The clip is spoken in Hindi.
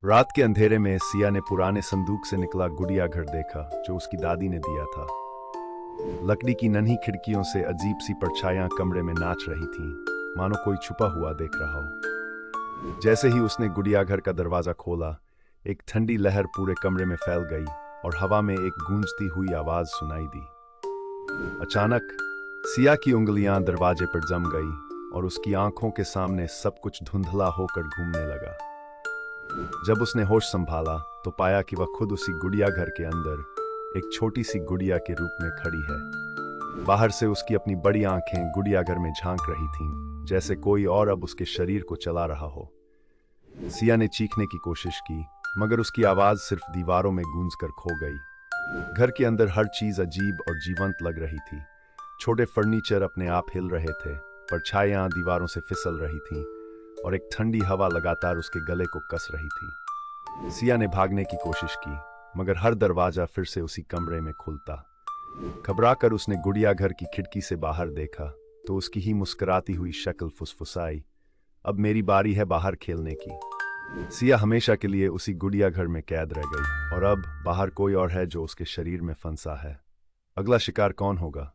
रात के अंधेरे में सिया ने पुराने संदूक से निकला गुड़िया घर देखा जो उसकी दादी ने दिया था। लकड़ी की नन्ही खिड़कियों से अजीब सी परछाइयां कमरे में नाच रही थीं, मानो कोई छुपा हुआ देख रहा हो। जैसे ही उसने गुड़िया घर का दरवाजा खोला, एक ठंडी लहर पूरे कमरे में फैल गई और हवा में एक गूंजती हुई आवाज सुनाई दी। अचानक सिया की उंगलियां दरवाजे पर जम गई और उसकी आंखों के सामने सब कुछ धुंधला होकर घूमने लगा। जब उसने होश संभाला तो पाया कि वह खुद उसी गुड़िया घर के अंदर एक छोटी सी गुड़िया के रूप में खड़ी है। बाहर से उसकी अपनी बड़ी आंखें गुड़िया घर में झांक रही थीं, जैसे कोई और अब उसके शरीर को चला रहा हो। सिया ने चीखने की कोशिश की, मगर उसकी आवाज सिर्फ दीवारों में गूंजकर खो गई। घर के अंदर हर चीज अजीब और जीवंत लग रही थी। छोटे फर्नीचर अपने आप हिल रहे थे, परछाइयां दीवारों से फिसल रही थीं और एक ठंडी हवा लगातार उसके गले को कस रही थी। सिया ने भागने की कोशिश की, मगर हर दरवाजा फिर से उसी कमरे में खुलता। घबराकर उसने गुड़िया घर की खिड़की से बाहर देखा तो उसकी ही मुस्कुराती हुई शक्ल फुसफुसाई, अब मेरी बारी है बाहर खेलने की। सिया हमेशा के लिए उसी गुड़िया घर में कैद रह गई और अब बाहर कोई और है जो उसके शरीर में फंसा है। अगला शिकार कौन होगा?